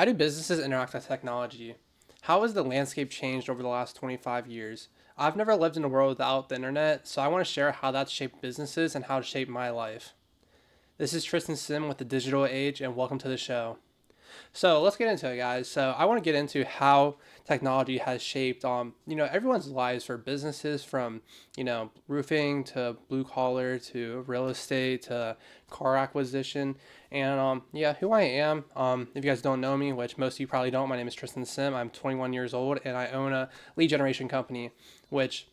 How do businesses interact with technology? How has the landscape changed over the last 25 years? I've never lived in a world without the internet, so I want to share how that's shaped businesses and how it shaped my life. This is Tristan Sim with the Digital Age, and welcome to the show. So let's get into it, guys. So I want to get into how technology has shaped, everyone's lives for businesses from, roofing to blue collar to real estate to car acquisition. And who I am. If you guys don't know me, which most of you probably don't, my name is Tristan Sim. I'm 21 years old and I own a lead generation company, which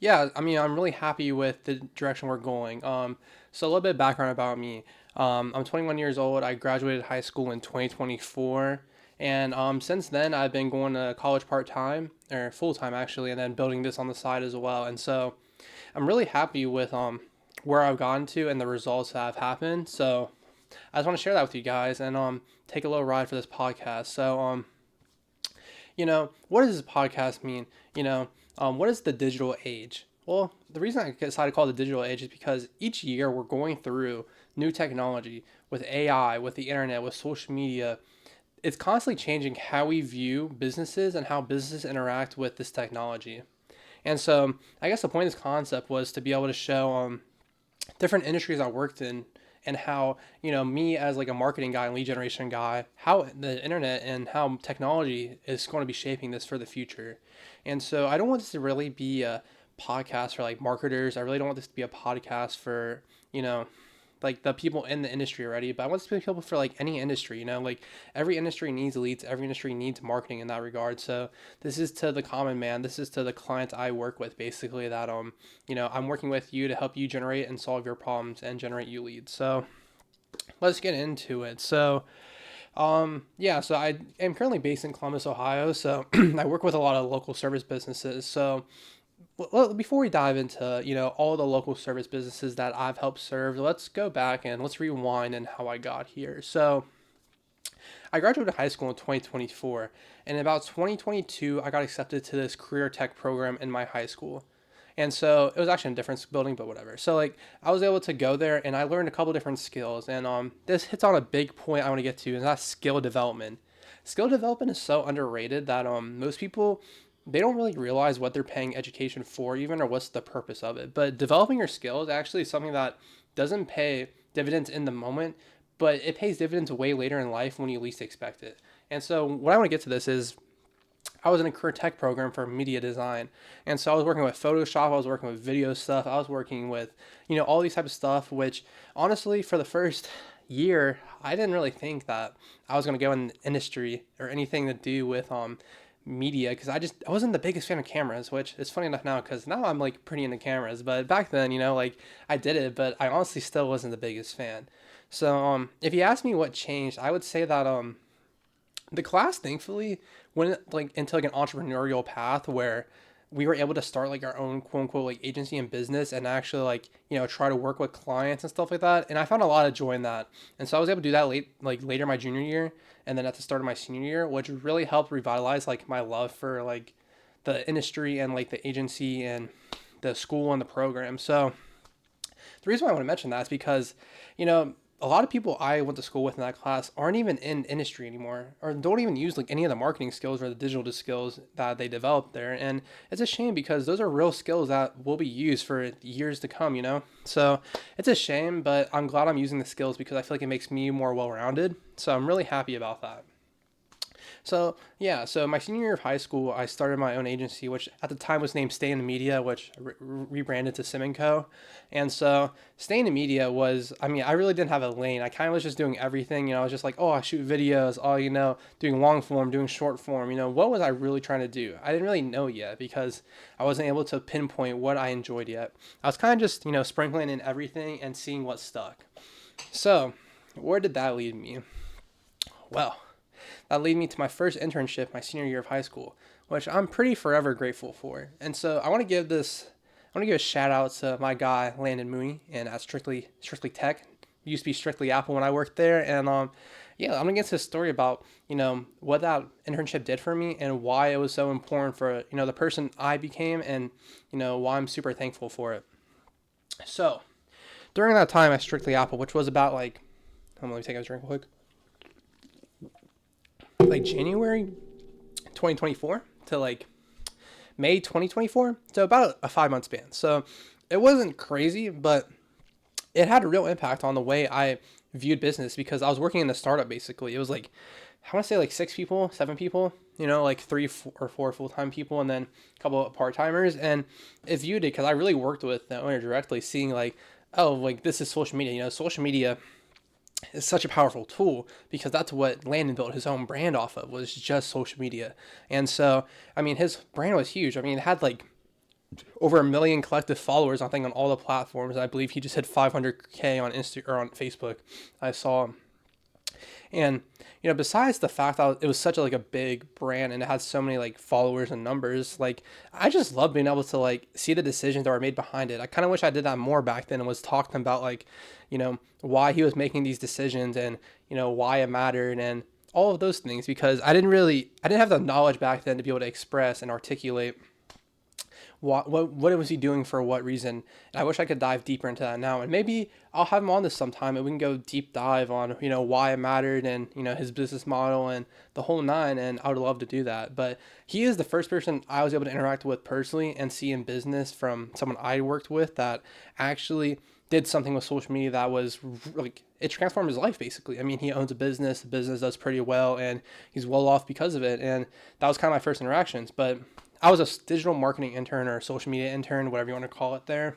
I'm really happy with the direction we're going. So a little bit of background about me. I'm 21 years old. I graduated high school in 2024, and since then I've been going to college part time or full time actually, and then building this on the side as well. And so I'm really happy with where I've gotten to and the results that have happened. So I just want to share that with you guys and take a little ride for this podcast. So what does this podcast mean? What is the digital age? Well, the reason I decided to call it the digital age is because each year we're going through new technology with AI, with the internet, with social media. It's constantly changing how we view businesses and how businesses interact with this technology. And so I guess the point of this concept was to be able to show different industries I worked in and how me as like a marketing guy and lead generation guy, how the internet and how technology is going to be shaping this for the future. And so I don't want this to really be a podcast for like marketers. I really don't want this to be a podcast for like the people in the industry already, but I want to speak to people for like any industry, like every industry needs leads, every industry needs marketing in that regard. So this is to the common man, this is to the clients I work with, basically that I'm working with you to help you generate and solve your problems and generate you leads. So let's get into it. So I am currently based in Columbus, Ohio. So I work with a lot of local service businesses. So well, before we dive into all the local service businesses that I've helped serve, let's go back and let's rewind and how I got here. So I graduated high school in 2024, and in about 2022 I got accepted to this career tech program in my high school. And so it was actually in a different building, but whatever. So like I was able to go there and I learned a couple different skills. And this hits on a big point I want to get to, and that's skill development. Skill development is so underrated that most people, they don't really realize what they're paying education for even, or what's the purpose of it. But developing your skills actually is something that doesn't pay dividends in the moment, but it pays dividends way later in life when you least expect it. And so what I want to get to this is I was in a career tech program for media design. And so I was working with Photoshop, I was working with video stuff, I was working with, all these type of stuff, which honestly for the first year, I didn't really think that I was going to go in the industry or anything to do with media, because I wasn't the biggest fan of cameras, which is funny enough now because now I'm like pretty into cameras, but back then, like I did it, but I honestly still wasn't the biggest fan. So if you ask me what changed, I would say that the class thankfully went like into like an entrepreneurial path where we were able to start like our own quote unquote like agency and business and actually like try to work with clients and stuff like that, and I found a lot of joy in that. And so I was able to do that later my junior year and then at the start of my senior year, which really helped revitalize like my love for like the industry and like the agency and the school and the program. So the reason why I want to mention that is because, a lot of people I went to school with in that class aren't even in industry anymore, or don't even use like any of the marketing skills or the digital skills that they developed there. And it's a shame because those are real skills that will be used for years to come. So it's a shame, but I'm glad I'm using the skills because I feel like it makes me more well-rounded. So I'm really happy about that. So my senior year of high school, I started my own agency, which at the time was named Stay in the Media, which rebranded to Sim and Co. And so Stay in the Media was, I really didn't have a lane. I kind of was just doing everything. I was just like, oh, I shoot videos, doing long form, doing short form. What was I really trying to do? I didn't really know yet because I wasn't able to pinpoint what I enjoyed yet. I was kind of just, sprinkling in everything and seeing what stuck. So where did that lead me? Well, that led me to my first internship my senior year of high school, which I'm pretty forever grateful for. And so I want to give a shout out to my guy Landon Mooney and at Strictly Tech. It used to be Strictly Apple when I worked there, and I'm gonna get to a story about what that internship did for me and why it was so important for the person I became, and why I'm super thankful for it. So during that time at Strictly Apple, which was about like, let me take a drink real quick. like January 2024 to like May 2024. So about a 5 month span. So it wasn't crazy, but it had a real impact on the way I viewed business because I was working in a startup basically. It was like, I want to say like 6 people, 7 people, like or four full time people, and then a couple of part timers. And it viewed it because I really worked with the owner directly, seeing like, oh, like this is social media. Social media is such a powerful tool because that's what Landon built his own brand off of, was just social media. And so, I mean, his brand was huge. I mean, it had like over 1 million collective followers, I think, on all the platforms. I believe he just hit 500K on Insta or on Facebook. I saw. And besides the fact that it was such a big brand and it had so many like followers and numbers, like I just love being able to like see the decisions that were made behind it. I kind of wish I did that more back then and was talking about like, why he was making these decisions and why it mattered and all of those things, because I didn't have the knowledge back then to be able to express and articulate what was he doing for what reason. And I wish I could dive deeper into that now, and maybe I'll have him on this sometime and we can go deep dive on why it mattered and his business model and the whole nine. And I would love to do that. But he is the first person I was able to interact with personally and see in business from someone I worked with that actually did something with social media that was like, it transformed his life basically. I mean, he owns a business, the business does pretty well, and he's well off because of it. And that was kind of my first interactions. But I was a digital marketing intern or a social media intern, whatever you want to call it there.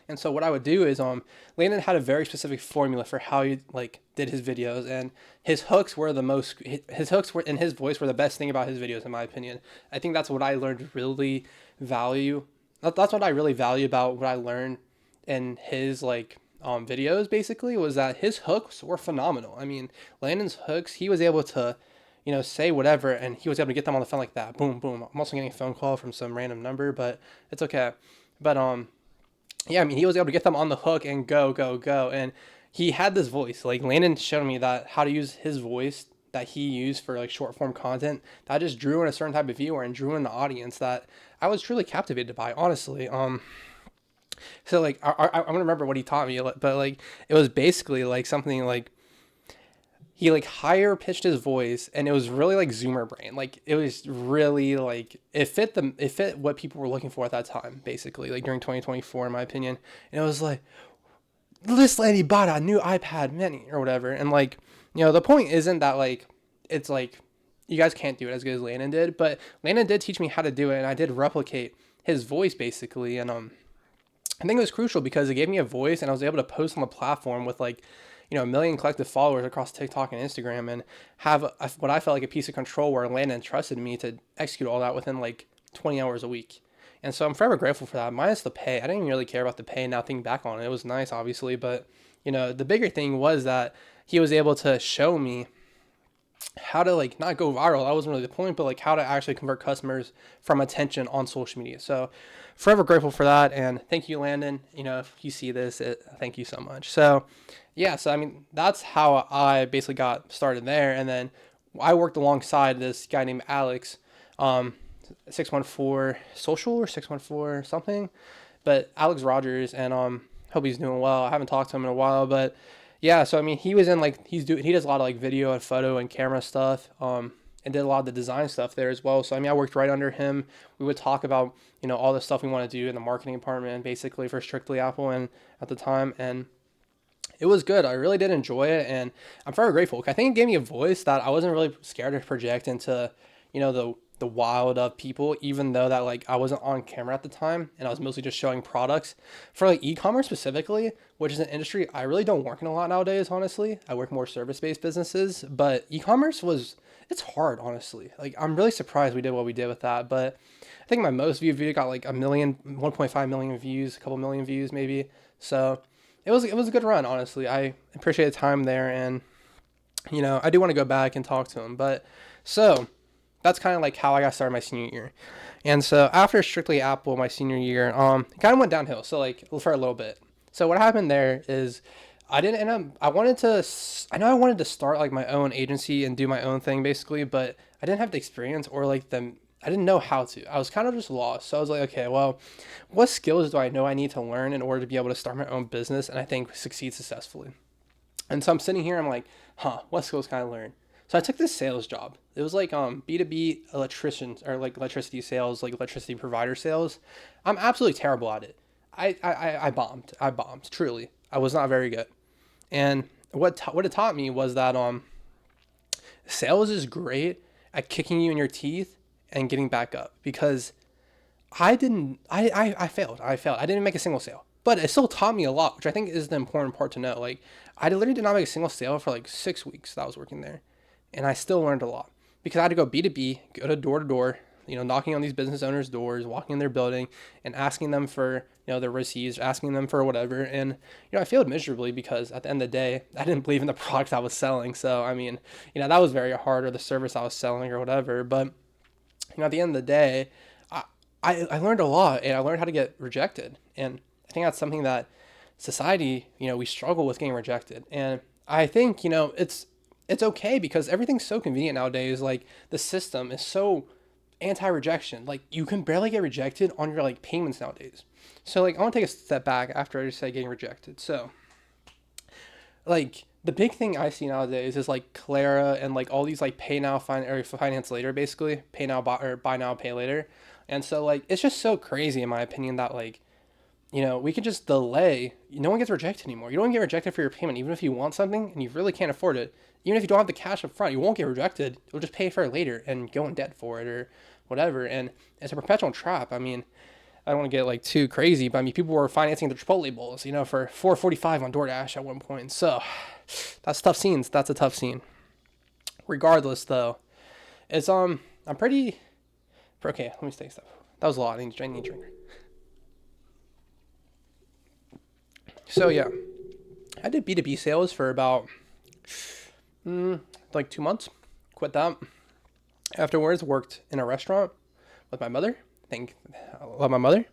And so what I would do is Landon had a very specific formula for how he like did his videos, and his hooks were his hooks were in his voice were the best thing about his videos in my opinion. I think that's what I learned really value. That's what I really value about what I learned in his videos basically, was that his hooks were phenomenal. I mean, Landon's hooks, he was able to say whatever, and he was able to get them on the phone like that. Boom, boom. I'm also getting a phone call from some random number, but it's okay. But yeah, I mean, he was able to get them on the hook and go, go, go. And he had this voice. Like Landon showed me that how to use his voice that he used for like short form content that just drew in a certain type of viewer and drew in the audience that I was truly captivated by, honestly. So like I'm gonna remember what he taught me, but like it was basically like something like he like higher pitched his voice, and it was really like Zoomer brain. Like it was really like it fit what people were looking for at that time, basically, like during 2024 in my opinion. And it was like, this lady bought a new iPad mini or whatever. And like, the point isn't that like it's like you guys can't do it as good as Landon did, but Landon did teach me how to do it, and I did replicate his voice basically. And I think it was crucial because it gave me a voice, and I was able to post on the platform with like 1 million collective followers across TikTok and Instagram, and have what I felt like a piece of control where Landon trusted me to execute all that within like 20 hours a week. And so I'm forever grateful for that, minus the pay. I didn't even really care about the pay now thinking back on it. It was nice, obviously, but the bigger thing was that he was able to show me how to like not go viral. That wasn't really the point, but like how to actually convert customers from attention on social media. So forever grateful for that. And thank you, Landon. If you see this, thank you so much. So yeah, so I mean, that's how I basically got started there. And then I worked alongside this guy named Alex, 614 social or 614 something, but Alex Rogers. And hope he's doing well. I haven't talked to him in a while, but yeah, so I mean, he was in like he does a lot of like video and photo and camera stuff, and did a lot of the design stuff there as well. So I mean, I worked right under him. We would talk about all the stuff we want to do in the marketing department, basically for Strictly Apple and at the time, and it was good. I really did enjoy it, and I'm very grateful. I think it gave me a voice that I wasn't really scared to project into the wild of people, even though that like I wasn't on camera at the time and I was mostly just showing products for like e-commerce specifically, which is an industry I really don't work in a lot nowadays. Honestly, I work more service-based businesses, but e-commerce it's hard, honestly. Like I'm really surprised we did what we did with that. But I think my most viewed video got like 1.5 million views, a couple million views maybe. So it was a good run, honestly. I appreciate the time there, and I do want to go back and talk to him. But so that's kind of like how I got started my senior year. And so after Strictly Apple my senior year, it kind of went downhill. So like for a little bit. So what happened there is I didn't end up, I know I wanted to start like my own agency and do my own thing basically, but I didn't have the experience or like I didn't know how to. I was kind of just lost. So I was like, okay, well, what skills do I know I need to learn in order to be able to start my own business and I think succeed successfully? And so I'm sitting here, I'm like, what skills can I learn? So I took this sales job. It was like B2B electrician, or like electricity sales, like electricity provider sales. I'm absolutely terrible at it. I bombed. I bombed. Truly, I was not very good. And what it taught me was that sales is great at kicking you in your teeth and getting back up, because I didn't I failed. I failed. I didn't make a single sale. But it still taught me a lot, which I think is the important part to know. Like, I literally did not make a single sale for like 6 weeks that I was working there. And I still learned a lot, because I had to go B2B, go to door, knocking on these business owners' doors, walking in their building and asking them for, their receipts, asking them for whatever. And, I failed miserably, because at the end of the day, I didn't believe in the product I was selling. So, I mean, that was very hard, or the service I was selling or whatever. But, at the end of the day, I, I learned a lot, and I learned how to get rejected. And I think that's something that society, we struggle with, getting rejected. And I think, it's okay, because everything's so convenient nowadays. Like, the system is so anti-rejection. Like, you can barely get rejected on your like payments nowadays. So like, I want to take a step back after I just said getting rejected. So like, the big thing I see nowadays is like Clara and like all these like pay now, or finance later, basically pay now, buy, or buy now, pay later. And so like, it's just so crazy in my opinion that like, we can just delay. No one gets rejected anymore. You don't get rejected for your payment, even if you want something and you really can't afford it. Even if you don't have the cash up front, you won't get rejected. You'll just pay for it later and go in debt for it or whatever. And it's a perpetual trap. I mean, I don't want to get like too crazy, but I mean, people were financing the Chipotle bowls, for $4.45 on DoorDash at one point. So that's tough scenes. That's a tough scene. Regardless, though, it's I'm pretty. Okay, let me take stuff. That was a lot. I need a drink. So yeah, I did B2B sales for about like 2 months. Quit that. Afterwards, worked in a restaurant with my mother. I love my mother.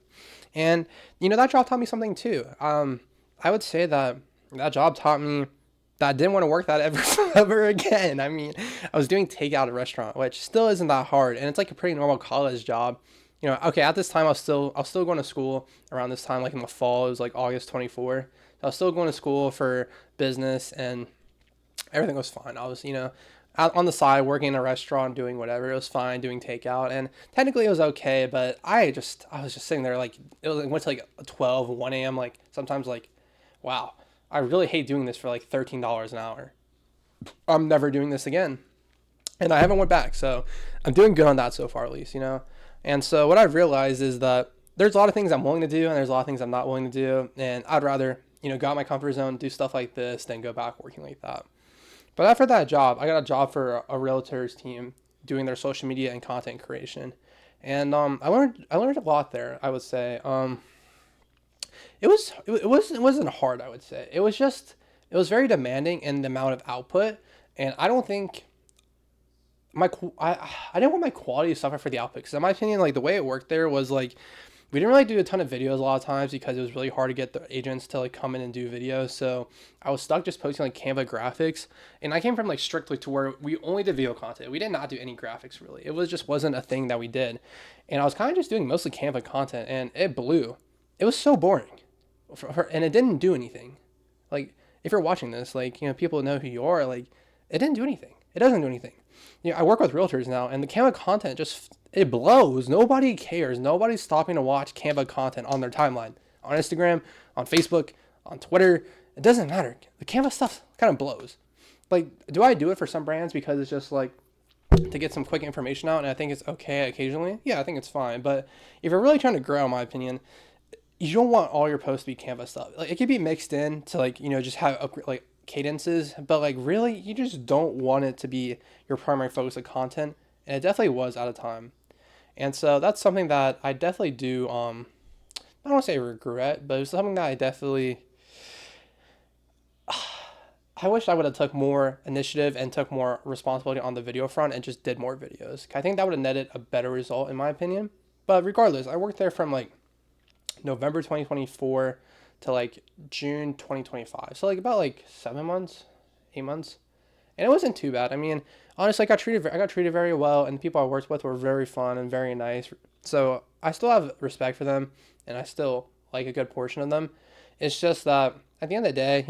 And that job taught me something too. I would say that job taught me that I didn't want to work that ever again. I mean, I was doing takeout at a restaurant, which still isn't that hard, and it's like a pretty normal college job. Okay, at this time I was still going to school around this time, like in the fall. It was like August 24. So I was still going to school for business, and everything was fine. I was, out on the side working in a restaurant, doing whatever. It was fine, doing takeout, and technically it was okay. But I was just sitting there, like, it went to like 12, 1 a.m. Like, sometimes, like, wow, I really hate doing this for like $13 an hour. I'm never doing this again, and I haven't went back. So I'm doing good on that so far, at least. And so what I've realized is that there's a lot of things I'm willing to do, and there's a lot of things I'm not willing to do. And I'd rather, go out my comfort zone, do stuff like this, than go back working like that. But after that job, I got a job for a realtor's team doing their social media and content creation. And I learned a lot there, I would say. It wasn't hard, I would say. It was very demanding in the amount of output, and I don't think I didn't want my quality to suffer for the output, because in my opinion, like, the way it worked there was like, we didn't really do a ton of videos a lot of times, because it was really hard to get the agents to like come in and do videos. So I was stuck just posting like Canva graphics, and I came from like strictly to where we only did video content. We did not do any graphics really. It wasn't a thing that we did, and I was kind of just doing mostly Canva content, and it blew. It was so boring, and it didn't do anything. Like, if you're watching this, like, people know who you are. Like, it didn't do anything. It doesn't do anything. I work with realtors now, and the Canva content it blows. Nobody cares. Nobody's stopping to watch Canva content on their timeline, on Instagram, on Facebook, on Twitter. It doesn't matter. The Canva stuff kind of blows. Like, do I do it for some brands because it's just like to get some quick information out, and I think it's okay occasionally? Yeah, I think it's fine. But if you're really trying to grow, in my opinion, you don't want all your posts to be Canva stuff. Like, it could be mixed in to like, just have like cadences, but like, really, you just don't want it to be your primary focus of content. And it definitely was at a time. And so that's something that I definitely do, I don't want to say regret, but it's something that I wish I would have took more initiative and took more responsibility on the video front and just did more videos. I think that would have netted a better result, in my opinion. But regardless, I worked there from like November 2024 to like June 2025. So like about like 7 months, 8 months. And it wasn't too bad. I mean, honestly, I got treated very well, and the people I worked with were very fun and very nice. So I still have respect for them, and I still like a good portion of them. It's just that at the end of the day,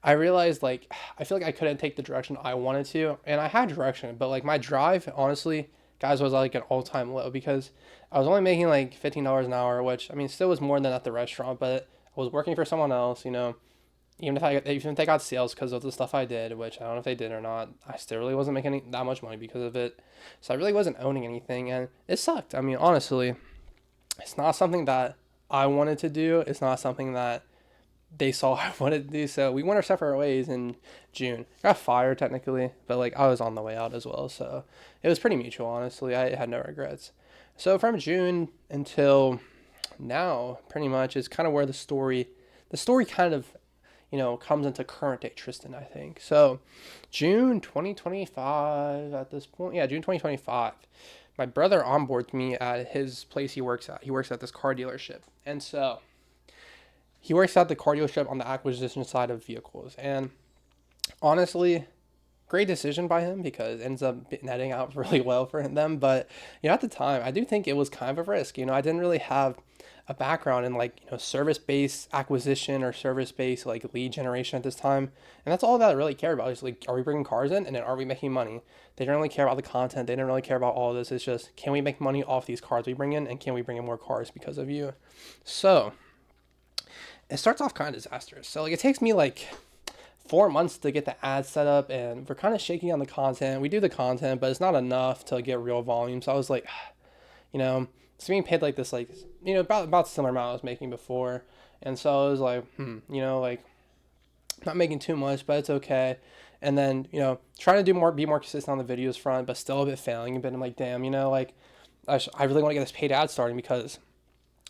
I realized like I feel like I couldn't take the direction I wanted to, and I had direction, but like my drive, honestly, guys, was like an all-time low because I was only making like $15 an hour, which I mean still was more than at the restaurant, but I was working for someone else, you know. Even if they got sales because of the stuff I did, which I don't know if they did or not, I still really wasn't making that much money because of it. So I really wasn't owning anything, and it sucked. I mean, honestly, it's not something that I wanted to do. It's not something that they saw I wanted to do. So we went our separate ways in June. Got fired technically, but like I was on the way out as well. So it was pretty mutual, honestly. I had no regrets. So from June until now, pretty much is kind of where the story kind of, comes into current day Tristan, I think. So June 2025 at this point. Yeah, June 2025. My brother onboards me at his place he works at. He works at this car dealership. And so he works at the car dealership on the acquisition side of vehicles. And honestly, great decision by him because it ends up netting out really well for them. But at the time, I do think it was kind of a risk. I didn't really have a background in like service-based acquisition or service-based like lead generation at this time, and that's all that I really care about is like, are we bringing cars in, and then are we making money? They don't really care about the content. They don't really care about all of this. It's just, can we make money off these cars we bring in, and can we bring in more cars because of you? So it starts off kind of disastrous. So like it takes me like 4 months to get the ad set up, and we're kind of shaky on the content. We do the content, but it's not enough to get real volume. So I was like, it's being paid like this, like, about the similar amount I was making before. And so I was like, like not making too much, but it's okay. And then, trying to be more consistent on the videos front, but still a bit failing. But I'm like, damn, like I really want to get this paid ad starting because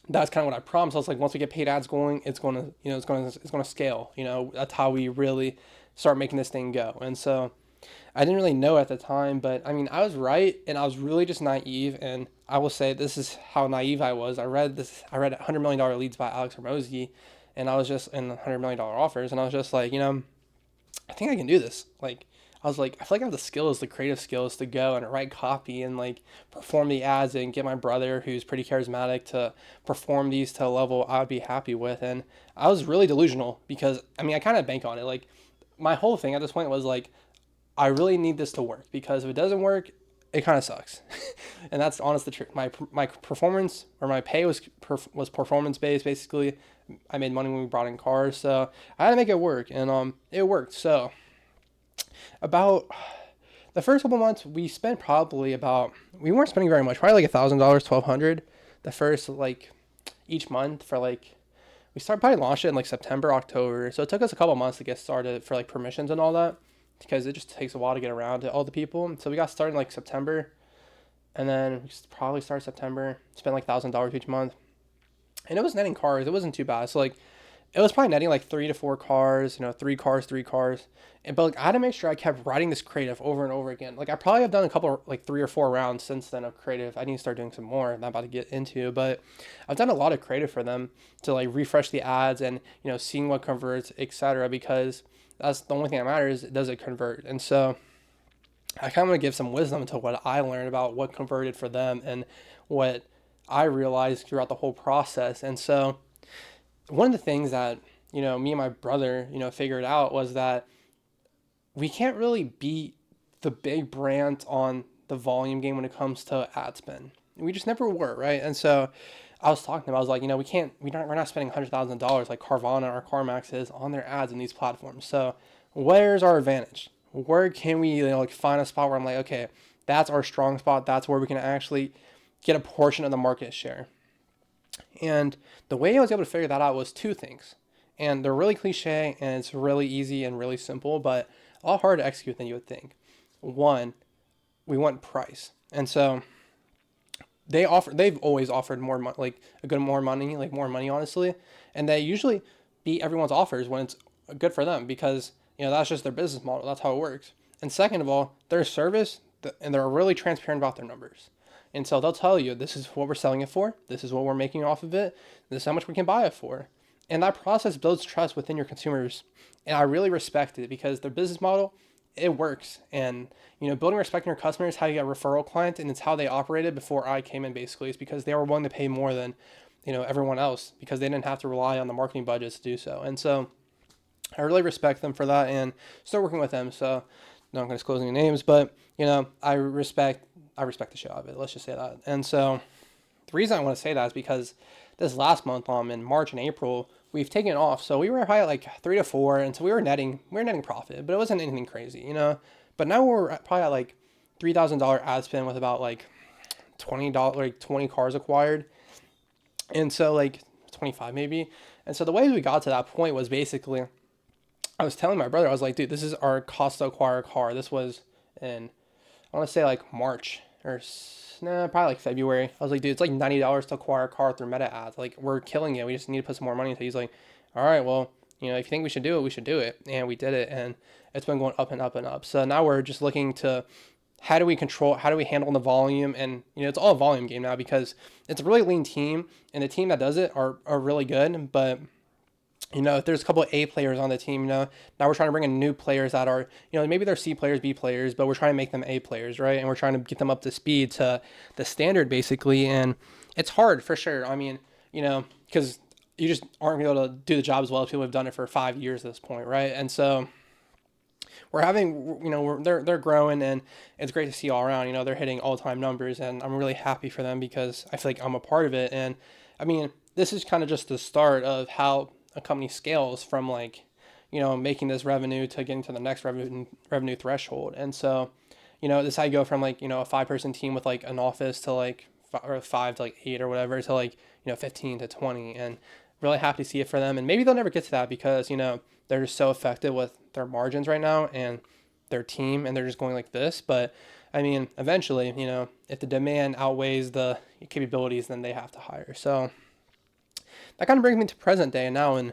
that's kind of what I promised. I was like, once we get paid ads going, it's going to, it's going to scale. That's how we really start making this thing go. And so I didn't really know at the time, but I mean, I was right, and I was really just naive. And I will say this is how naive I was. I read $100 million leads by Alex Hermosi, and I was just in $100 million offers, and I was just like, I think I can do this. Like, I was like, I feel like I have the skills, the creative skills to go and write copy and like perform the ads and get my brother, who's pretty charismatic, to perform these to a level I would be happy with. And I was really delusional because, I mean, I kind of bank on it. Like, my whole thing at this point was like, I really need this to work because if it doesn't work, it kind of sucks. And that's honest the truth. My performance or my pay was performance based basically. I made money when we brought in cars, so I had to make it work, and it worked. So about the first couple months, we spent we weren't spending very much, probably like $1,000, 1,200 the first like each month for like, we started probably launched it in like September, October. So it took us a couple months to get started for like permissions and all that, because it just takes a while to get around to all the people. So we got started in like September, and then we probably started September, spent like $1,000 each month. And it was netting cars. It wasn't too bad. So like, it was probably netting like 3 to 4 cars, 3 cars. But like, I had to make sure I kept writing this creative over and over again. Like, I probably have done a couple, like 3 or 4 rounds since then of creative. I need to start doing some more. I'm about to get into, but I've done a lot of creative for them to like refresh the ads and, seeing what converts, etc. Because that's the only thing that matters. Does it convert? And so I kind of want to give some wisdom to what I learned about what converted for them and what I realized throughout the whole process. And so one of the things that, me and my brother, figured out was that we can't really beat the big brands on the volume game when it comes to ad spend. We just never were, right? And so I was talking to him, I was like, we're not spending $100,000 like Carvana or CarMax is on their ads in these platforms. So where's our advantage? Where can we like find a spot where I'm like, okay, that's our strong spot. That's where we can actually get a portion of the market share. And the way I was able to figure that out was 2 things. And they're really cliche, and it's really easy and really simple, but a lot harder to execute than you would think. One, we want price. And so they've always offered more money, like more money, honestly. And they usually beat everyone's offers when it's good for them because, that's just their business model. That's how it works. And second of all, their service, and they're really transparent about their numbers. And so they'll tell you, this is what we're selling it for. This is what we're making off of it. This is how much we can buy it for. And that process builds trust within your consumers. And I really respect it because their business model, it works. And, building respect in your customers, how you get referral clients, and it's how they operated before I came in basically, is because they were willing to pay more than, everyone else because they didn't have to rely on the marketing budgets to do so. And so I really respect them for that and start working with them. So, not going to disclose any names, but I respect the shit out of it. Let's just say that. And so, the reason I want to say that is because this last month, in March and April, we've taken it off. So we were probably at like 3 to 4, and so we were netting profit, but it wasn't anything crazy. But now probably at like $3,000 ad spend with about like $20, like 20 cars acquired, and so like 25 maybe. And so the way we got to that point was basically, I was telling my brother, I was like, dude, this is our cost to acquire a car. This was in, I want to say like March or probably like February. I was like, dude, it's like $90 to acquire a car through Meta ads. Like, we're killing it. We just need to put some more money into it. He's like, all right, well, if you think we should do it, we should do it. And we did it. And it's been going up and up and up. So now we're just looking to, how do we handle the volume? And, it's all a volume game now because it's a really lean team, and the team that does it are really good. But if there's a couple of A players on the team, now we're trying to bring in new players that are, maybe they're C players, B players, but we're trying to make them A players, right? And we're trying to get them up to speed to the standard, basically. And it's hard for sure. I mean, because you just aren't going to be able to do the job as well as people who have done it for 5 years at this point, right? And so we're having, they're growing, and it's great to see all around. They're hitting all-time numbers, and I'm really happy for them because I feel like I'm a part of it. And I mean, this is kind of just the start of how a company scales from like, making this revenue to getting to the next revenue threshold. And so, this is how you go from like, a 5-person team with like an office to like or 5 to like 8 or whatever to like, 15 to 20, and really happy to see it for them. And maybe they'll never get to that because, they're just so effective with their margins right now and their team, and they're just going like this. But I mean, eventually, if the demand outweighs the capabilities, then they have to hire. So that kind of brings me to present day. And now in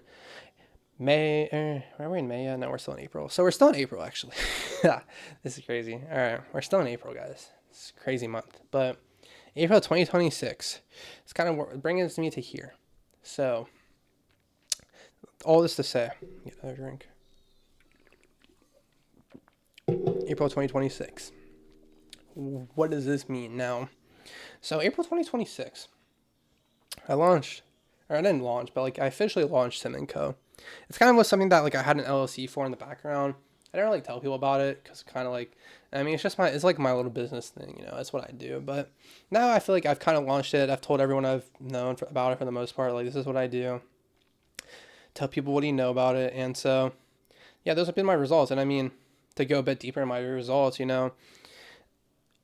May, are we in May yet? No, we're still in April. So we're still in April, actually. Yeah, this is crazy. All right, we're still in April, guys. It's a crazy month. But April 2026, it's kind of bringing me to here. So all this to say, get another drink. April 2026. What does this mean now? So April 2026, I didn't launch, but like I officially launched Sim & Co. It's kind of was something that like I had an LLC for in the background. I didn't really tell people about it because kind of like, I mean, it's like my little business thing, that's what I do. But now I feel like I've kind of launched it. I've told everyone I've known about it for the most part, like this is what I do. Tell people what do you know about it. And so, yeah, those have been my results. And I mean, to go a bit deeper in my results,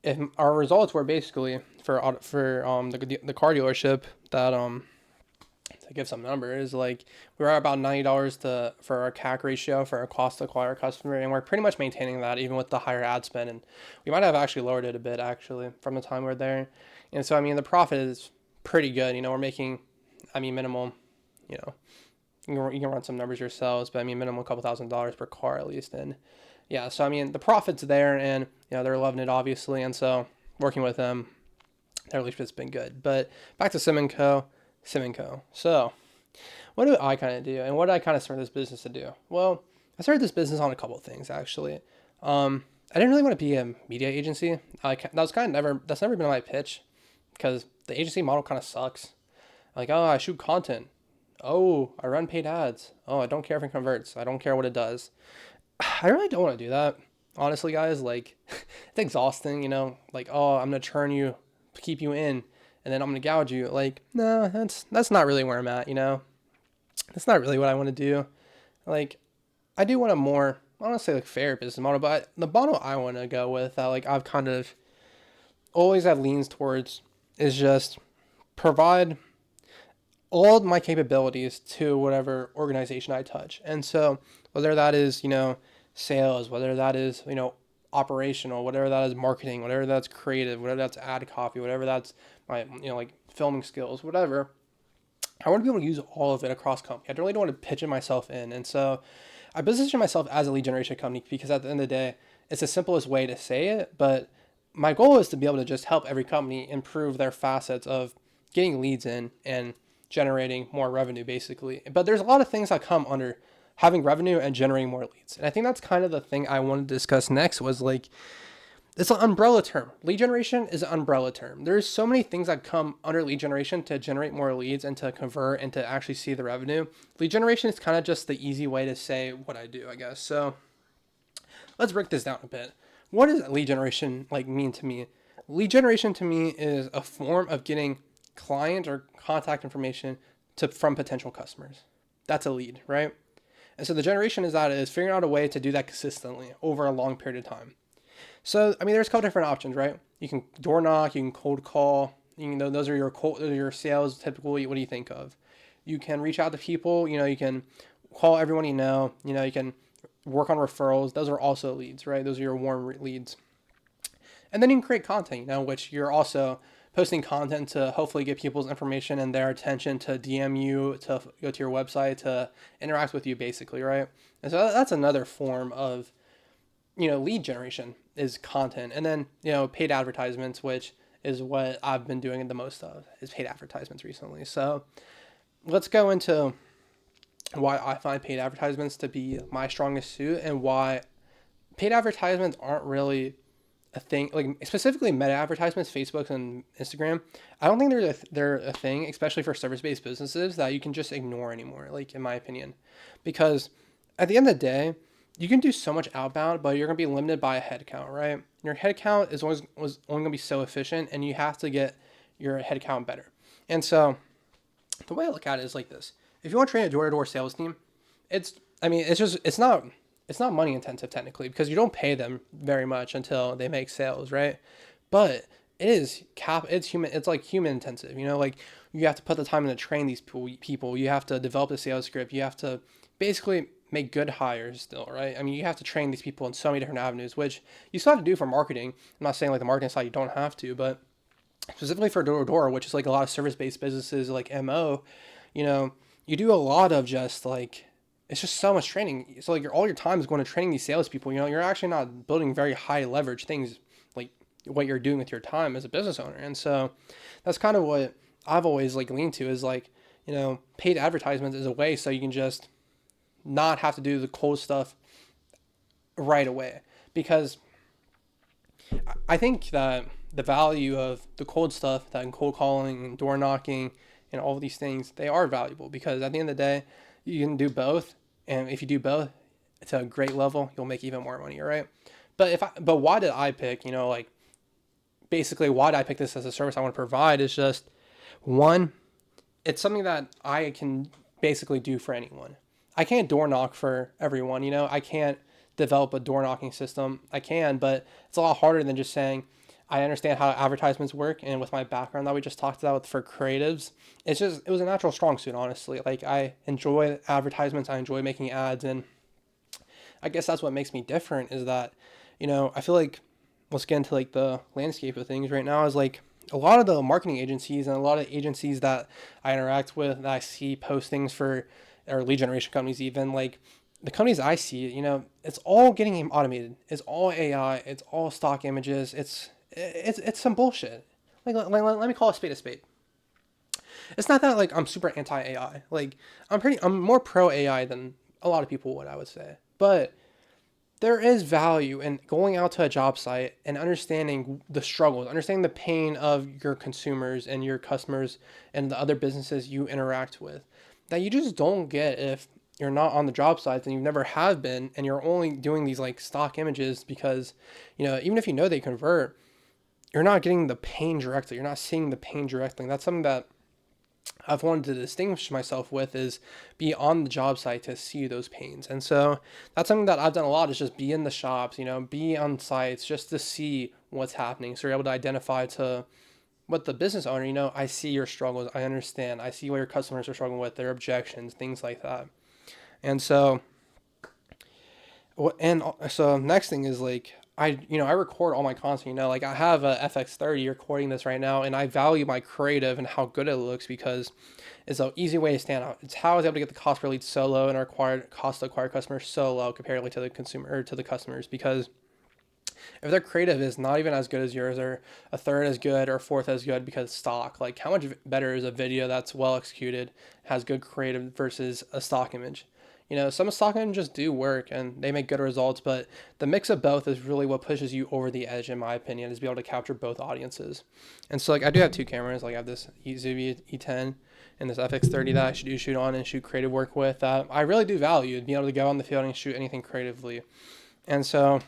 if our results were basically for the car dealership that to give some numbers, like we were at about $90 for our CAC ratio for our cost to acquire a customer, and we're pretty much maintaining that even with the higher ad spend, and we might have actually lowered it a bit actually from the time we we're there. And so I mean the profit is pretty good. We're making, I mean, minimum, you can run some numbers yourselves, but I mean minimum a couple $1,000s per car at least. And yeah, so I mean the profit's there, and they're loving it obviously, and so working with them, their relationship's been good. But back to Sim & Co. So what do I kind of do, and what did I kind of start this business to do? Well, I started this business on a couple of things actually. I didn't really want to be a media agency. That's never been my pitch, because the agency model kind of sucks. Like, oh, I shoot content. Oh, I run paid ads. Oh, I don't care if it converts. I don't care what it does. I really don't want to do that. Honestly, guys, like it's exhausting, like, oh, I'm going to churn you, keep you in, and then I'm going to gouge you. Like, no, that's not really where I'm at, That's not really what I want to do. Like, I do want a more, I don't want to say like fair business model, but the model I want to go with that like I've kind of always had leans towards is just provide all my capabilities to whatever organization I touch. And so whether that is, sales, whether that is, operational, whatever that is marketing, whatever that's creative, whatever that's ad copy, whatever that's my, like filming skills, whatever, I want to be able to use all of it across company. I really don't want to pigeon myself in. And so I position myself as a lead generation company because at the end of the day, it's the simplest way to say it. But my goal is to be able to just help every company improve their facets of getting leads in and generating more revenue, basically. But there's a lot of things that come under having revenue and generating more leads. And I think that's kind of the thing I wanted to discuss next was like, It's an umbrella term. Lead generation is an umbrella term. There's so many things that come under lead generation to generate more leads and to convert and to actually see the revenue. Lead generation is kind of just the easy way to say what I do, I guess. So let's break this down a bit. What does lead generation like mean to me? Lead generation to me is a form of getting client or contact information from potential customers. That's a lead, right? And so the generation is figuring out a way to do that consistently over a long period of time. So, I mean, there's a couple different options, right? You can door knock, you can cold call, those are your sales typically. What do you think of? You can reach out to people, you can call everyone you can work on referrals. Those are also leads, right? Those are your warm leads. And then you can create content, which you're also posting content to hopefully get people's information and their attention to DM you, to go to your website, to interact with you basically, right? And so that's another form of, lead generation is content. And then, paid advertisements, which is what I've been doing the most of, is paid advertisements recently. So let's go into why I find paid advertisements to be my strongest suit and why paid advertisements aren't really a thing, like specifically meta advertisements, Facebook and Instagram. I don't think they're a thing, especially for service-based businesses, that you can just ignore anymore, like in my opinion, because at the end of the day, you can do so much outbound, but you're going to be limited by a head count, right? Your head count is was only going to be so efficient, and you have to get your head count better. And so the way I look at it is like this. If you want to train a door-to-door sales team, it's not money intensive technically, because you don't pay them very much until they make sales, right? But it's human, it's like human intensive, like you have to put the time in to train these people, you have to develop a sales script, you have to basically make good hires still, right? I mean, you have to train these people in so many different avenues, which you still have to do for marketing. I'm not saying like the marketing side you don't have to, but specifically for door-to-door, which is like a lot of service-based businesses like MO, you do a lot of just like, it's just so much training. So like all your time is going to training these salespeople. You're actually not building very high leverage things like what you're doing with your time as a business owner. And so that's kind of what I've always like leaned to is like, paid advertisements is a way so you can just not have to do the cold stuff right away. Because I think that the value of the cold stuff, that cold calling and door knocking and all of these things, they are valuable because at the end of the day, you can do both. And if you do both to a great level, you'll make even more money, right? But why did I pick, basically why did I pick this as a service I want to provide is just, one, it's something that I can basically do for anyone. I can't door knock for everyone, I can't develop a door knocking system. I can, but it's a lot harder than just saying, I understand how advertisements work, and with my background that we just talked about for creatives, it was a natural strong suit, honestly. Like I enjoy advertisements, I enjoy making ads, and I guess that's what makes me different is that, I feel like, let's get into like the landscape of things right now is like a lot of the marketing agencies and a lot of agencies that I interact with, that I see postings for, or lead generation companies even, like the companies I see, it's all getting automated. It's all AI. It's all stock images. It's some bullshit. Let me call a spade a spade. It's not that like I'm super anti AI. Like I'm more pro AI than a lot of people would, I would say. But there is value in going out to a job site and understanding the struggles, understanding the pain of your consumers and your customers and the other businesses you interact with that you just don't get if you're not on the job sites and you never have been, and you're only doing these like stock images because, even if they convert, you're not getting the pain directly. You're not seeing the pain directly. And that's something that I've wanted to distinguish myself with is be on the job site to see those pains. And so that's something that I've done a lot is just be in the shops, be on sites just to see what's happening. So you're able to identify to what the business owner, I see your struggles. I understand. I see what your customers are struggling with, their objections, things like that. And so, next thing is like, I record all my content, like I have a FX30 recording this right now, and I value my creative and how good it looks because it's an easy way to stand out. It's how I was able to get the cost per lead so low and our cost to acquire customers so low comparatively to the consumer or to the customers, because if their creative is not even as good as yours, or a third as good, or a fourth as good because stock, like how much better is a video that's well executed, has good creative versus a stock image? Some stock managers just do work and they make good results, but the mix of both is really what pushes you over the edge, in my opinion, is be able to capture both audiences. And so, like, I do have two cameras. Like, I have this Easy E10 and this FX30 that I shoot on and shoot creative work with. That I really do value being able to go on the field and shoot anything creatively. And so,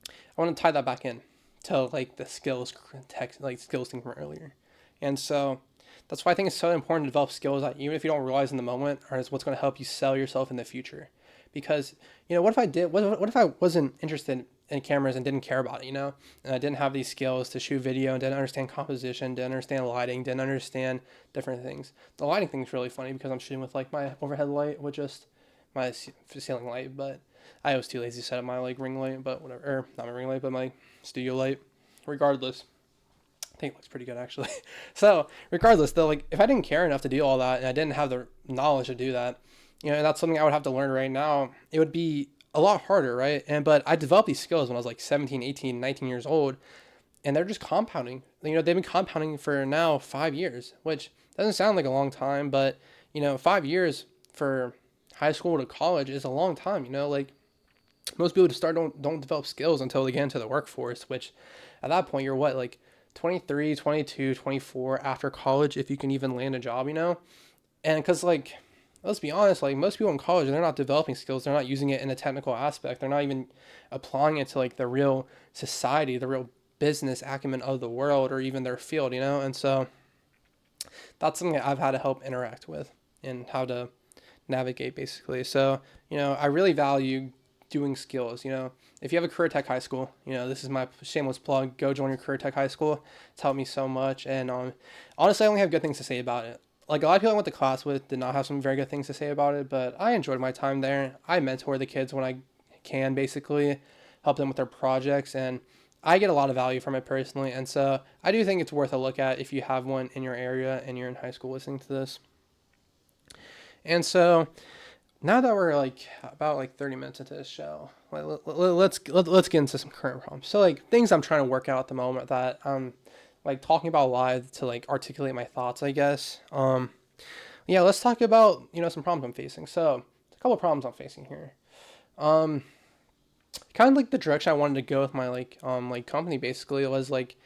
I want to tie that back in to like the skills thing from earlier. And so that's why I think it's so important to develop skills that even if you don't realize in the moment are what's going to help you sell yourself in the future. Because, what if I did, what if I wasn't interested in cameras and didn't care about it, and I didn't have these skills to shoot video and didn't understand composition, didn't understand lighting, didn't understand different things. The lighting thing is really funny because I'm shooting with like my overhead light with just my ceiling light, but I was too lazy to set up my like ring light, but whatever, or not my ring light, but my studio light. Regardless, I think it looks pretty good actually. So regardless, though, like if I didn't care enough to do all that and I didn't have the knowledge to do that, and that's something I would have to learn right now, it would be a lot harder, right? But I developed these skills when I was like 17, 18, 19 years old, and they're just compounding. They've been compounding for now 5 years, which doesn't sound like a long time, but 5 years for high school to college is a long time. Like most people just don't develop skills until they get into the workforce, which at that point you're what, like 23, 22, 24 after college, if you can even land a job, and because like let's be honest, like most people in college, they're not developing skills, they're not using it in a technical aspect, they're not even applying it to like the real society, the real business acumen of the world, or even their field, and so that's something that I've had to help interact with and how to navigate basically. So, I really value doing skills. If you have a career tech high school, this is my shameless plug. Go join your career tech high school. It's helped me so much. And honestly, I only have good things to say about it. Like a lot of people I went to class with did not have some very good things to say about it, but I enjoyed my time there. I mentor the kids when I can, basically help them with their projects, and I get a lot of value from it personally. And so I do think it's worth a look at if you have one in your area and you're in high school listening to this. And so now that we're like about like 30 minutes into this show, let's get into some current problems. So like things I'm trying to work out at the moment that I'm like talking about live to like articulate my thoughts, I guess. Yeah, let's talk about some problems I'm facing. So a couple of problems I'm facing here. Um, Kind of like the direction I wanted to go with my like company basically was like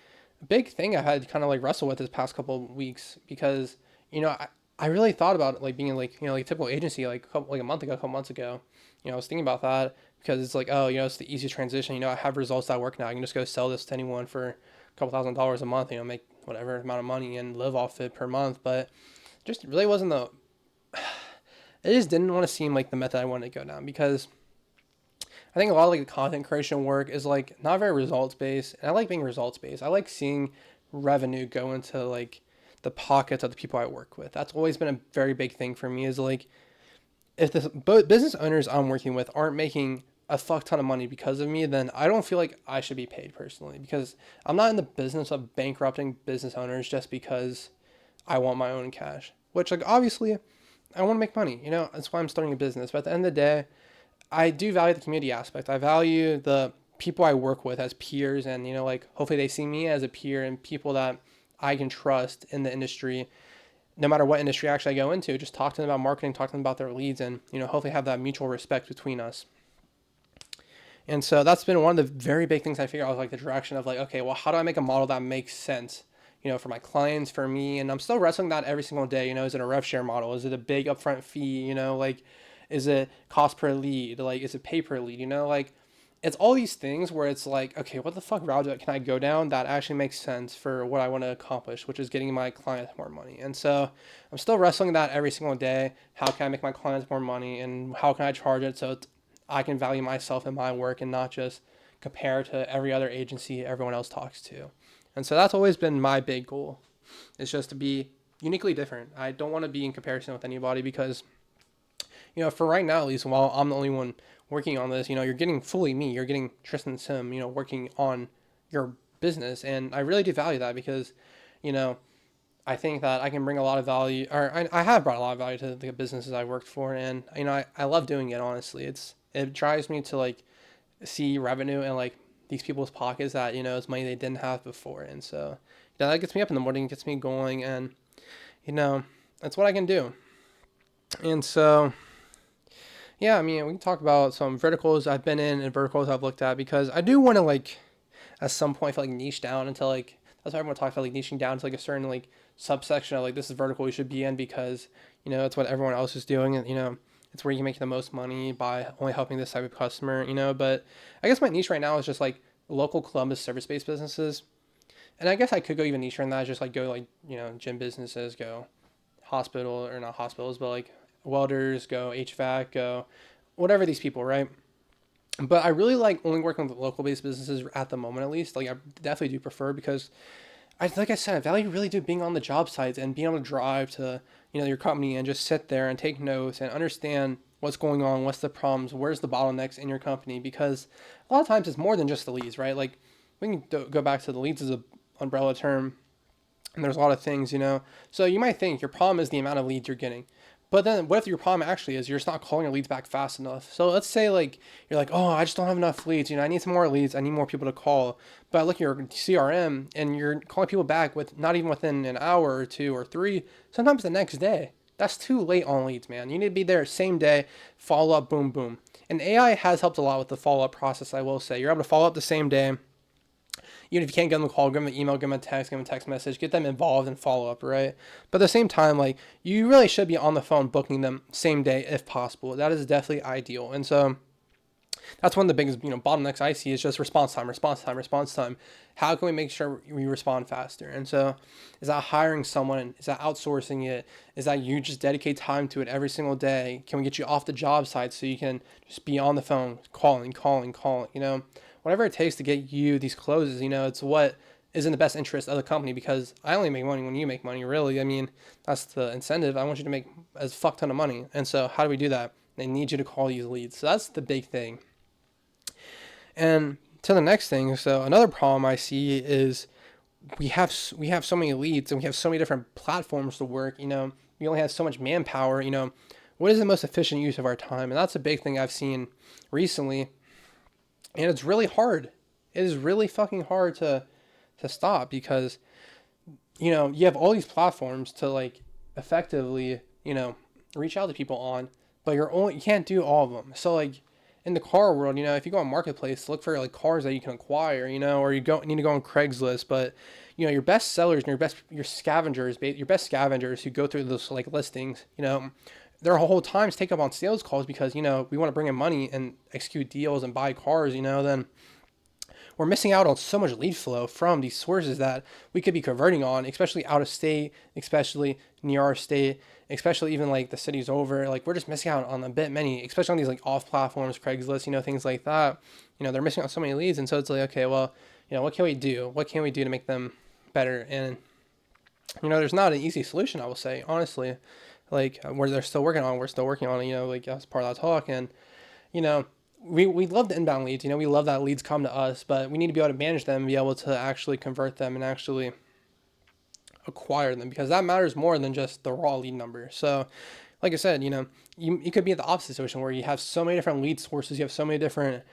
a big thing I had to kind of like wrestle with this past couple of weeks because I really thought about it like being like like a typical agency like a couple months ago. I was thinking about that because it's like, oh, it's the easiest transition. I have results that work now. I can just go sell this to anyone for a couple $1,000s a month. Make whatever amount of money and live off it per month. But just really wasn't the. I just didn't want to seem like the method I wanted to go down because I think a lot of like the content creation work is like not very results based, and I like being results based. I like seeing revenue go into like the pockets of the people I work with. That's always been a very big thing for me. Is like if the business owners I'm working with aren't making a fuck ton of money because of me, then I don't feel like I should be paid personally because I'm not in the business of bankrupting business owners just because I want my own cash. Which like obviously I want to make money. That's why I'm starting a business. But at the end of the day, I do value the community aspect. I value the people I work with as peers, and like hopefully they see me as a peer and people that I can trust in the industry, no matter what industry actually I go into. Just talk to them about marketing, talk to them about their leads, and hopefully have that mutual respect between us. And so that's been one of the very big things I figured out, like the direction of like, okay, well, how do I make a model that makes sense? For my clients, for me, and I'm still wrestling that every single day. Is it a rev share model? Is it a big upfront fee? Like is it cost per lead? Like, is it pay per lead? Like, it's all these things where it's like, okay, what the fuck route can I go down that actually makes sense for what I want to accomplish, which is getting my clients more money. And so I'm still wrestling that every single day. How can I make my clients more money, and how can I charge it so I can value myself and my work and not just compare to every other agency everyone else talks to. And so that's always been my big goal. It's just to be uniquely different. I don't want to be in comparison with anybody because for right now, at least, while I'm the only one working on this, you're getting fully me. You're getting Tristan Sim, working on your business. And I really do value that because, I think that I can bring a lot of value, or I have brought a lot of value to the businesses I worked for. And, I love doing it, honestly. It drives me to, like, see revenue in, like, these people's pockets that, it's money they didn't have before. And so, that gets me up in the morning, gets me going. And, that's what I can do. And so Yeah, I mean, we can talk about some verticals I've been in and verticals I've looked at because I do want to like at some point feel like niche down into like that's why everyone talks about like niching down to like a certain like subsection of like this is vertical you should be in because it's what everyone else is doing and it's where you can make the most money by only helping this type of customer. But I guess my niche right now is just like local Columbus service based businesses, and I guess I could go even nicher than that, just like go like gym businesses, go hospital or not hospitals, but like welders, go HVAC, go whatever these people, right? But I really like only working with local based businesses at the moment, at least. Like I definitely do prefer because like I said, I value really do being on the job sites and being able to drive to your company and just sit there and take notes and understand what's going on, what's the problems, where's the bottlenecks in your company. Because a lot of times it's more than just the leads, right? Like we can go back to the leads as a umbrella term, and there's a lot of things. So you might think your problem is the amount of leads you're getting. But then what if your problem actually is you're just not calling your leads back fast enough? So let's say like you're like, oh, I just don't have enough leads. I need some more leads. I need more people to call. But I look at your CRM and you're calling people back with not even within an hour or two or three, sometimes the next day. That's too late on leads, man. You need to be there same day, follow up, boom, boom. And AI has helped a lot with the follow up process, I will say. You're able to follow up the same day, even if you can't get them a call, give them an email, give them a text message, get them involved and follow up, right? But at the same time, like you really should be on the phone booking them same day if possible. That is definitely ideal. And so that's one of the biggest, bottlenecks I see is just response time, response time, response time. How can we make sure we respond faster? And so is that hiring someone? Is that outsourcing it? Is that you just dedicate time to it every single day? Can we get you off the job site so you can just be on the phone, calling, whatever it takes to get you these closes, it's what is in the best interest of the company because I only make money when you make money, really. I mean, that's the incentive. I want you to make as fuck ton of money. And so how do we do that? They need you to call these leads. So that's the big thing. And to the next thing, so another problem I see is we have so many leads and we have so many different platforms to work. We only have so much manpower. What is the most efficient use of our time? And that's a big thing I've seen recently, and it's really hard. It is really fucking hard to stop because you have all these platforms to like effectively reach out to people on, but you can't do all of them. So like in the car world, if you go on marketplace, look for like cars that you can acquire, or need to go on Craigslist. But your best sellers and your best scavengers who go through those like listings, their whole time's taken up on sales calls because we want to bring in money and execute deals and buy cars. Then we're missing out on so much lead flow from these sources that we could be converting on, especially out of state, especially near our state, especially even like the cities over. Like we're just missing out on a bit many, especially on these like off platforms, Craigslist, things like that. They're missing out on so many leads, and so it's like, okay, well, what can we do? What can we do to make them better? And there's not an easy solution, I will say, honestly. Like where they're still working on, we're still working on, like as part of that talk, and you know, we love the inbound leads. We love that leads come to us, but we need to be able to manage them, be able to actually convert them and actually acquire them because that matters more than just the raw lead number. So, like I said, you could be at the opposite situation where you have so many different lead sources, you have so many different,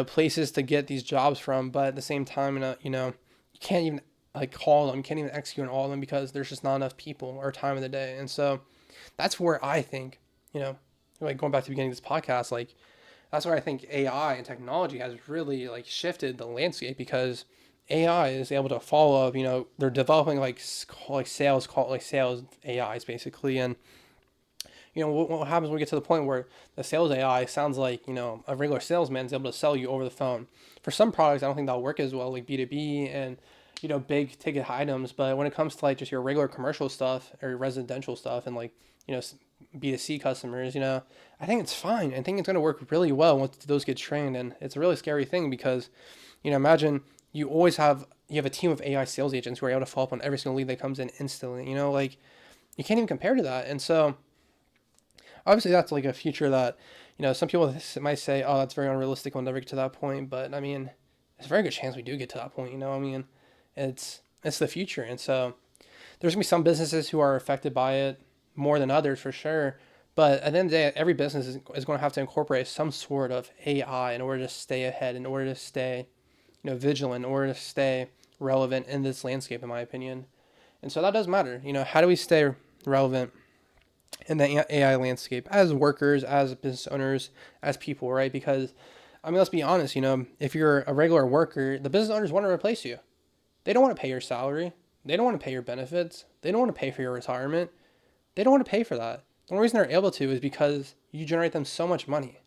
places to get these jobs from, but at the same time, you can't even like call them, you can't even execute on all of them because there's just not enough people or time of the day. And so that's where I think, like going back to the beginning of this podcast, like that's where I think AI and technology has really like shifted the landscape because AI is able to follow up. They're developing like sales AIs basically, and what happens when we get to the point where the sales AI sounds like a regular salesman is able to sell you over the phone. For some products, I don't think that'll work as well, like B2B and big ticket items. But when it comes to like just your regular commercial stuff or residential stuff and like B2C customers, I think it's fine. I think it's going to work really well once those get trained. And it's a really scary thing because, imagine you have a team of AI sales agents who are able to follow up on every single lead that comes in instantly, like you can't even compare to that. And so obviously that's like a future that, some people might say, oh, that's very unrealistic. We'll never get to that point. But I mean, there's a very good chance we do get to that point. I mean, it's the future. And so there's gonna be some businesses who are affected by it more than others for sure. But at the end of the day, every business is going to have to incorporate some sort of AI in order to stay ahead, in order to stay, vigilant, in order to stay relevant in this landscape, in my opinion. And so that does matter. How do we stay relevant? in the AI landscape as workers, as business owners, as people, right? Because, I mean, let's be honest, if you're a regular worker, the business owners want to replace you. They don't want to pay your salary. They don't want to pay your benefits. They don't want to pay for your retirement. They don't want to pay for that. The only reason they're able to is because you generate them so much money.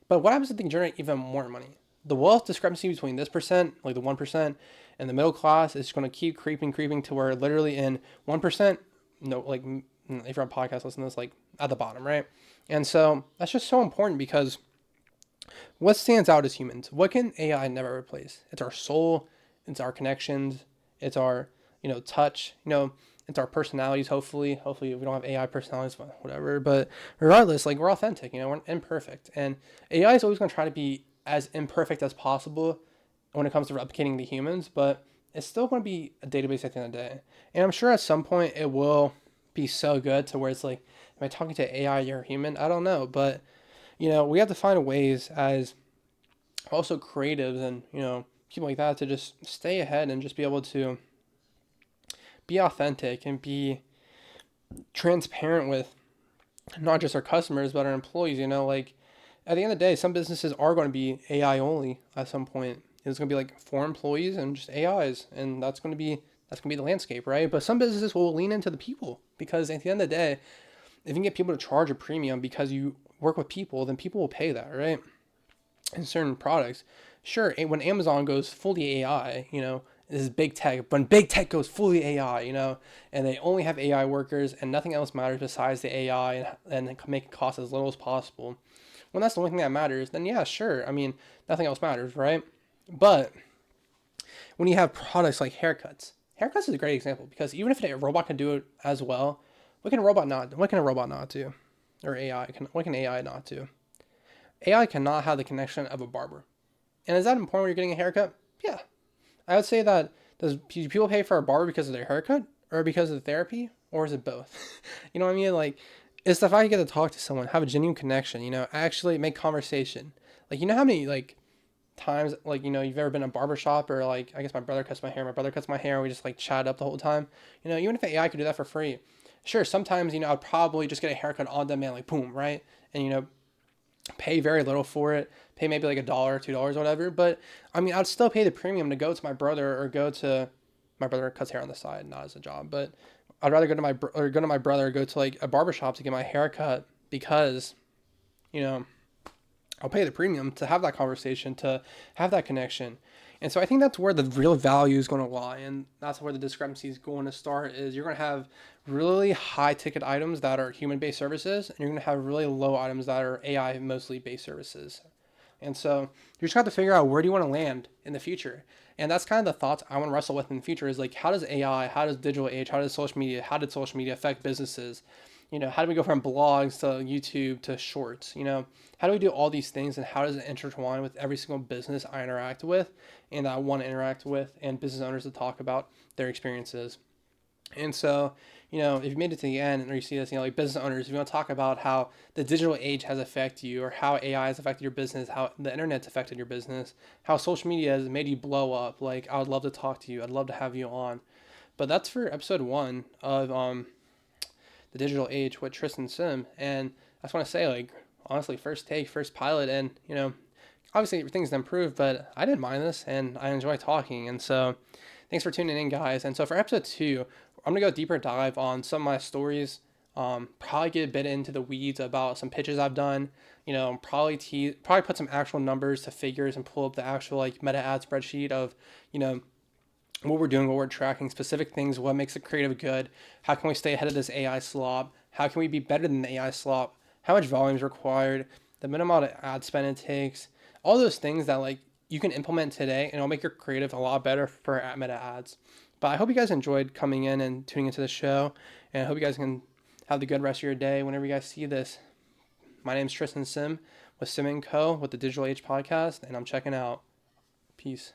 But what happens if they can generate even more money? The wealth discrepancy between this percent, like the 1%, and the middle class is going to keep creeping to where literally in 1%, no, like if you're on podcast listening to this, like at the bottom, right? And so that's just so important because what stands out as humans? What can AI never replace? It's our soul, it's our connections, it's our, touch, it's our personalities. Hopefully we don't have AI personalities, whatever. But regardless, like we're authentic, we're imperfect, and AI is always going to try to be as imperfect as possible when it comes to replicating the humans, but it's still going to be a database at the end of the day. And I'm sure at some point it will be so good to where it's like, am I talking to AI? You're a human. I don't know, but we have to find ways as also creatives and people like that to just stay ahead and just be able to be authentic and be transparent with not just our customers but our employees. Like at the end of the day, some businesses are going to be AI only at some point. It's going to be like for employees and just AIs, and that's going to be the landscape, right? But some businesses will lean into the people because at the end of the day, if you can get people to charge a premium because you work with people, then people will pay that, right? In certain products, sure, when Amazon goes fully AI, this is big tech. When big tech goes fully AI, and they only have AI workers and nothing else matters besides the AI and make it cost as little as possible. When that's the only thing that matters, then yeah, sure. I mean, nothing else matters, right? But when you have products like haircuts is a great example because even if a robot can do it as well, what can a robot not? What can a robot not do? Or AI? What can AI not do? AI cannot have the connection of a barber. And is that important when you're getting a haircut? Yeah. I would say that do people pay for a barber because of their haircut or because of the therapy? Or is it both? You know what I mean? Like, it's the fact you get to talk to someone, have a genuine connection, actually make conversation. Like, how many, like, times, like, you've ever been in a barber shop or, like, I guess my brother cuts my hair. My brother cuts my hair and we just, like, chat up the whole time. Even if AI could do that for free. Sure, sometimes, I'd probably just get a haircut on demand, like, boom, right? And, pay very little for it, pay maybe like $1, $2, whatever. But I mean, I'd still pay the premium to go to my brother or go to my brother cuts hair on the side, not as a job. But I'd rather go to my brother, or go to like a barbershop to get my hair cut because, you know, I'll pay the premium to have that conversation, to have that connection. And so I think that's where the real value is going to lie. And that's where the discrepancy is going to start is you're going to have really high ticket items that are human based services. And you're going to have really low items that are AI mostly based services. And so you just have to figure out where do you want to land in the future. And that's kind of the thoughts I want to wrestle with in the future is like, how does AI, how does digital age, how did social media affect businesses? How do we go from blogs to YouTube to shorts? How do we do all these things and how does it intertwine with every single business I interact with and that I want to interact with and business owners to talk about their experiences? And so, if you made it to the end or you see this, like business owners, if you want to talk about how the digital age has affected you or how AI has affected your business, how the internet's affected your business, how social media has made you blow up, like I would love to talk to you. I'd love to have you on. But that's for episode 1 of the digital age with Tristan Sim. And I just want to say, like, honestly, first take, first pilot, and obviously things improve, but I didn't mind this and I enjoy talking. And so thanks for tuning in, guys. And so for episode 2, I'm gonna go deeper dive on some of my stories. Probably get a bit into the weeds about some pitches I've done. Probably put some actual numbers to figures and pull up the actual like meta ad spreadsheet of what we're doing, what we're tracking, specific things, what makes a creative good, how can we stay ahead of this AI slop, how can we be better than the AI slop, how much volume is required, the minimum amount of ad spend it takes, all those things that like you can implement today and it'll make your creative a lot better for meta ads. But I hope you guys enjoyed coming in and tuning into the show, and I hope you guys can have the good rest of your day whenever you guys see this. My name is Tristan Sim with Sim & Co. with the Digital Age Podcast, and I'm checking out. Peace.